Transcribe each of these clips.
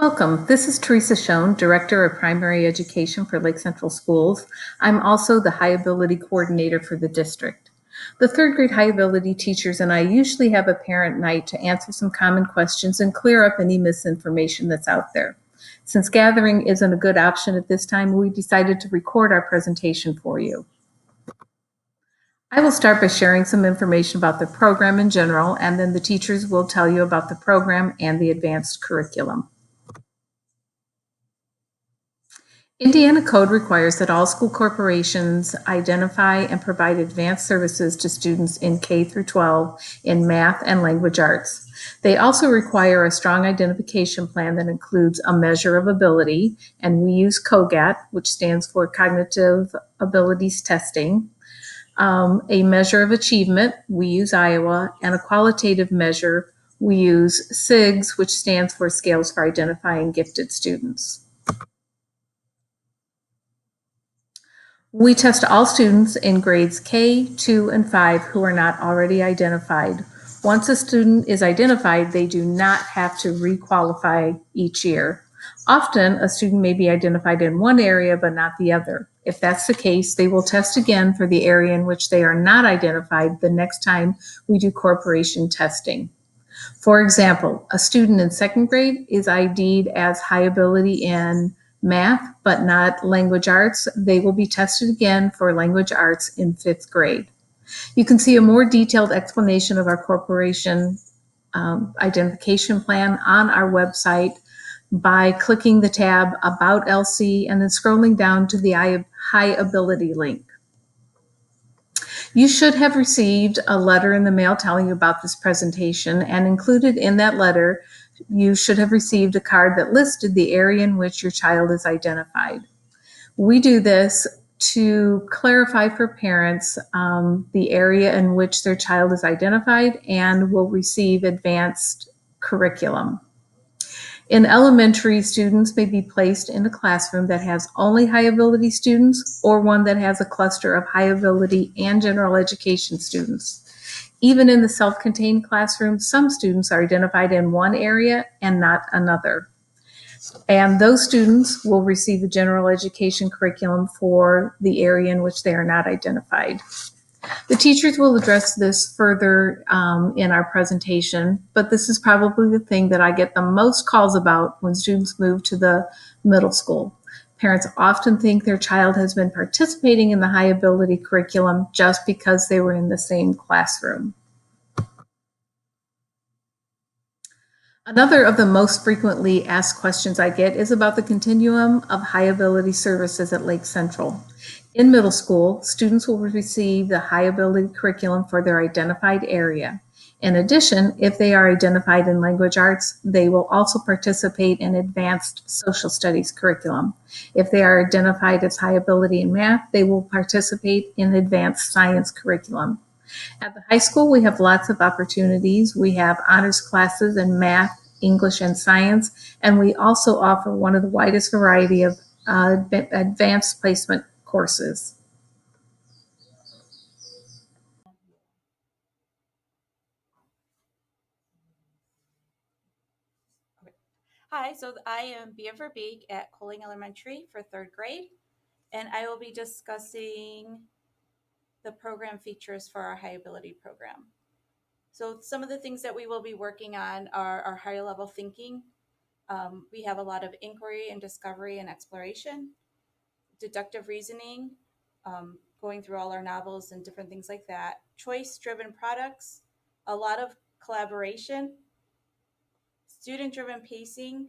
Welcome. This is Teresa Schoen, Director of Primary Education for Lake Central Schools. I'm also the High Ability Coordinator for the district. The third grade high ability teachers and I usually have a parent night to answer some common questions and clear up any misinformation that's out there. Since gathering isn't a good option at this time, we decided to record our presentation for you. I will start by sharing some information about the program in general, and then the teachers will tell you about the program and the advanced curriculum. Indiana code requires that all school corporations identify and provide advanced services to students in K through 12 in math and language arts. They also require a strong identification plan that includes a measure of ability, and we use COGAT, which stands for Cognitive Abilities Testing, a measure of achievement, we use Iowa, and a qualitative measure, we use SIGS, which stands for Scales for Identifying Gifted Students. We test all students in grades K, 2, and 5 who are not already identified. Once a student is identified, they do not have to requalify each year. Often, a student may be identified in one area but not the other. If that's the case, they will test again for the area in which they are not identified the next time we do corporation testing. For example, a student in second grade is ID'd as high ability in math, but not language arts. They will be tested again for language arts in fifth grade. You can see a more detailed explanation of our corporation identification plan on our website by clicking the tab About LC and then scrolling down to the High Ability link. You should have received a letter in the mail telling you about this presentation, and included in that letter, you should have received a card that listed the area in which your child is identified. We do this to clarify for parents the area in which their child is identified and will receive advanced curriculum. In elementary, students may be placed in a classroom that has only high ability students or one that has a cluster of high ability and general education students. Even in the self-contained classroom, some students are identified in one area and not another. And those students will receive the general education curriculum for the area in which they are not identified. The teachers will address this further in our presentation, but this is probably the thing that I get the most calls about when students move to the middle school. Parents often think their child has been participating in the high ability curriculum just because they were in the same classroom. Another of the most frequently asked questions I get is about the continuum of high ability services at Lake Central. In middle school, students will receive the high ability curriculum for their identified area. In addition, if they are identified in language arts, they will also participate in advanced social studies curriculum. If they are identified as high ability in math, they will participate in advanced science curriculum. At the high school, we have lots of opportunities. We have honors classes in math, English, and science, and we also offer one of the widest variety of advanced placement courses. Hi, so I am Bia Verbeek at Coling Elementary for third grade, and I will be discussing the program features for our high ability program. So some of the things that we will be working on are our higher level thinking. We have a lot of inquiry and discovery and exploration, deductive reasoning, going through all our novels and different things like that, choice driven products, a lot of collaboration, student driven pacing,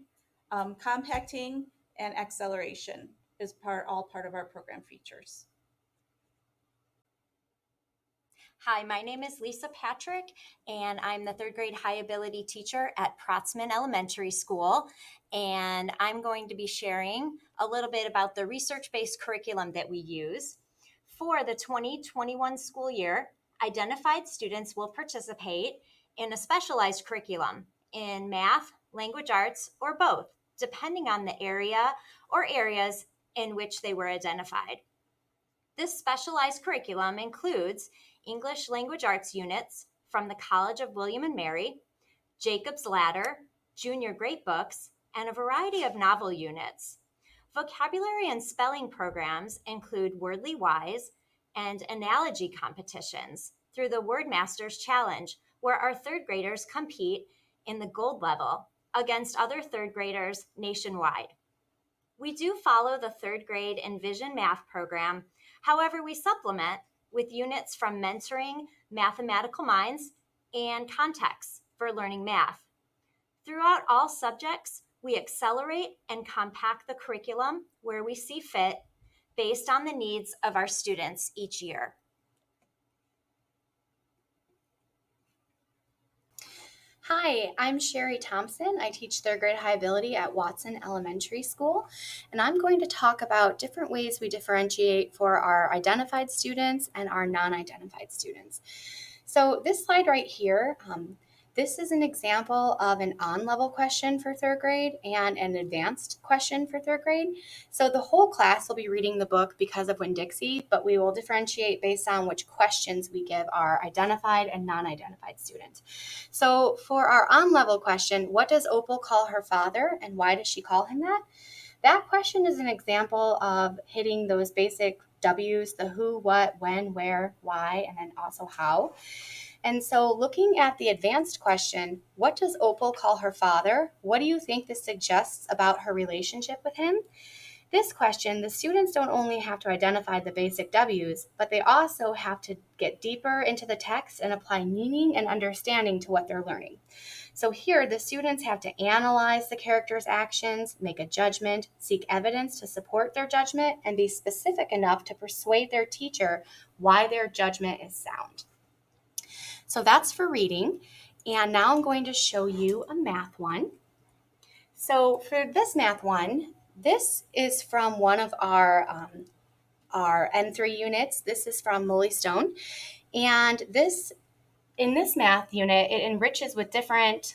compacting, and acceleration is all part of our program features. Hi, my name is Lisa Patrick, and I'm the third grade high ability teacher at Protzman Elementary School. And I'm going to be sharing a little bit about the research-based curriculum that we use. For the 2021 school year, identified students will participate in a specialized curriculum in math, language arts, or both, depending on the area or areas in which they were identified. This specialized curriculum includes English language arts units from the College of William and Mary, Jacob's Ladder, Junior Great Books, and a variety of novel units. Vocabulary and spelling programs include Wordly Wise and analogy competitions through the Wordmasters Challenge, where our third graders compete in the gold level against other third graders nationwide. We do follow the third grade Envision Math program. However, we supplement with units from Mentoring Mathematical Minds and Context for learning math. Throughout all subjects, we accelerate and compact the curriculum where we see fit based on the needs of our students each year. Hi, I'm Sherry Thompson. I teach third grade high ability at Watson Elementary School, and I'm going to talk about different ways we differentiate for our identified students and our non-identified students. So this slide right here, this is an example of an on-level question for third grade and an advanced question for third grade. So the whole class will be reading the book Because of Winn-Dixie, but we will differentiate based on which questions we give our identified and non-identified students. So for our on-level question, what does Opal call her father and why does she call him that? That question is an example of hitting those basic W's, the who, what, when, where, why, and then also how. And so looking at the advanced question, what does Opal call her father? What do you think this suggests about her relationship with him? This question, the students don't only have to identify the basic W's, but they also have to get deeper into the text and apply meaning and understanding to what they're learning. So here, the students have to analyze the character's actions, make a judgment, seek evidence to support their judgment, and be specific enough to persuade their teacher why their judgment is sound. So that's for reading. And now I'm going to show you a math one. So for this math one, this is from one of our N3 units. This is from Molly Stone. And in this math unit, it enriches with different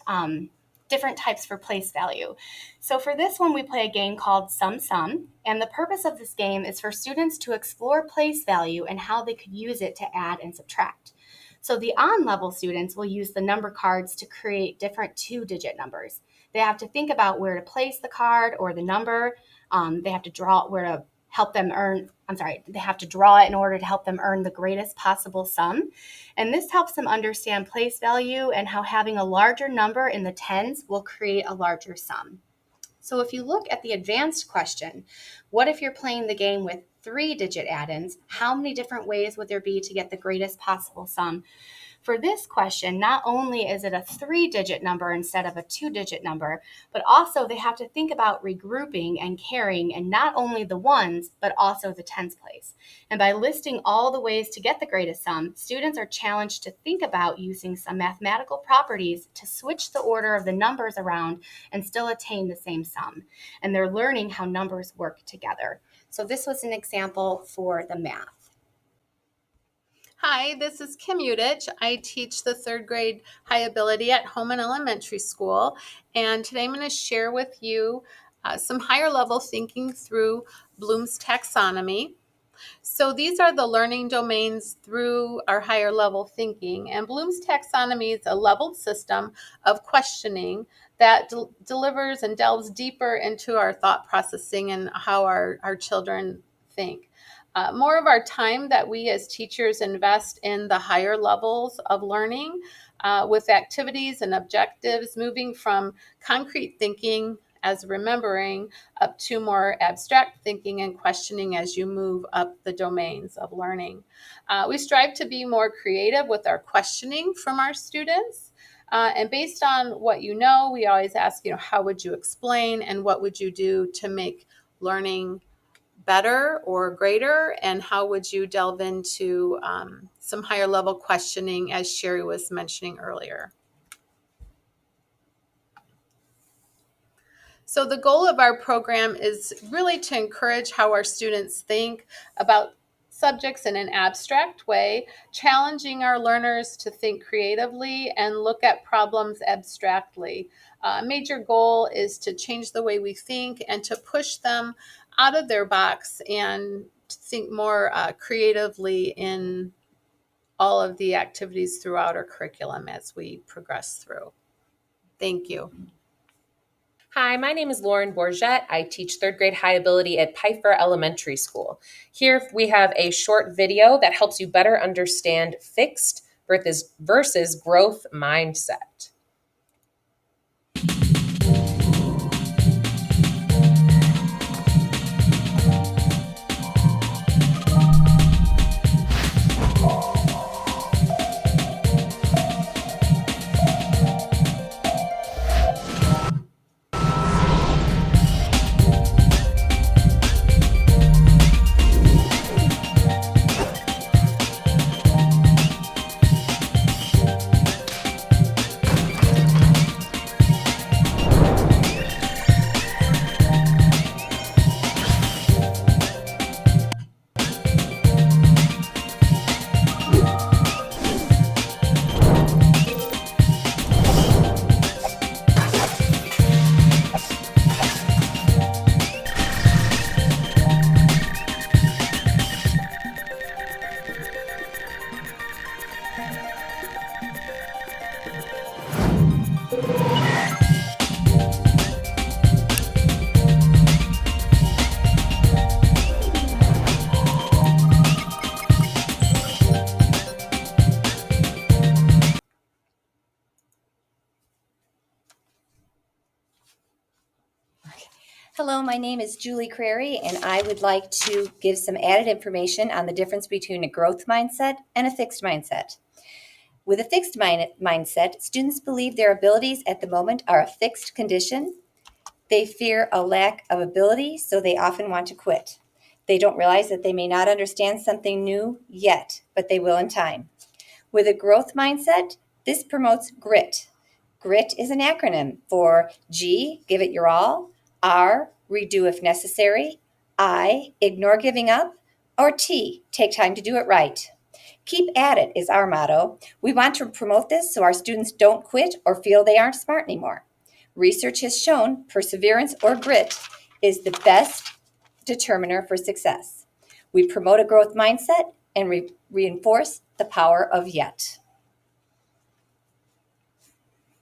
types for place value. So for this one, we play a game called Sum Sum. And the purpose of this game is for students to explore place value and how they could use it to add and subtract. So the on-level students will use the number cards to create different two-digit numbers. They have to think about where to place the card or the number. They have to draw where to help them earn, they have to draw it in order to help them earn the greatest possible sum. And this helps them understand place value and how having a larger number in the tens will create a larger sum. So if you look at the advanced question, what if you're playing the game with three-digit add-ins? How many different ways would there be to get the greatest possible sum? For this question, not only is it a three-digit number instead of a two-digit number, but also they have to think about regrouping and carrying, and not only the ones, but also the tens place. And by listing all the ways to get the greatest sum, students are challenged to think about using some mathematical properties to switch the order of the numbers around and still attain the same sum. And they're learning how numbers work together. So this was an example for the math. Hi, this is Kim Udich. I teach the third grade high ability at Homan Elementary School. And today I'm going to share with you some higher level thinking through Bloom's taxonomy. So these are the learning domains through our higher level thinking. And Bloom's taxonomy is a leveled system of questioning that delivers and delves deeper into our thought processing and how our children think. More of our time that we as teachers invest in the higher levels of learning with activities and objectives, moving from concrete thinking as remembering up to more abstract thinking and questioning as you move up the domains of learning. We strive to be more creative with our questioning from our students. And based on what you know, we always ask, how would you explain and what would you do to make learning better or greater, and how would you delve into some higher level questioning, as Sherry was mentioning earlier. So the goal of our program is really to encourage how our students think about subjects in an abstract way, challenging our learners to think creatively and look at problems abstractly. A major goal is to change the way we think and to push them out of their box and to think more creatively in all of the activities throughout our curriculum as we progress through. Thank you. Hi, my name is Lauren Bourget. I teach third grade high ability at Pfeiffer Elementary School. Here we have a short video that helps you better understand fixed versus growth mindset. Hello, my name is Julie Crary, and I would like to give some added information on the difference between a growth mindset and a fixed mindset. With a fixed mindset, students believe their abilities at the moment are a fixed condition. They fear a lack of ability, so they often want to quit. They don't realize that they may not understand something new yet, but they will in time. With a growth mindset, this promotes grit. Grit is an acronym for G, give it your all, R, redo if necessary, I, ignore giving up, or T, take time to do it right. Keep at it is our motto. We want to promote this so our students don't quit or feel they aren't smart anymore. Research has shown perseverance or grit is the best determiner for success. We promote a growth mindset and reinforce the power of yet.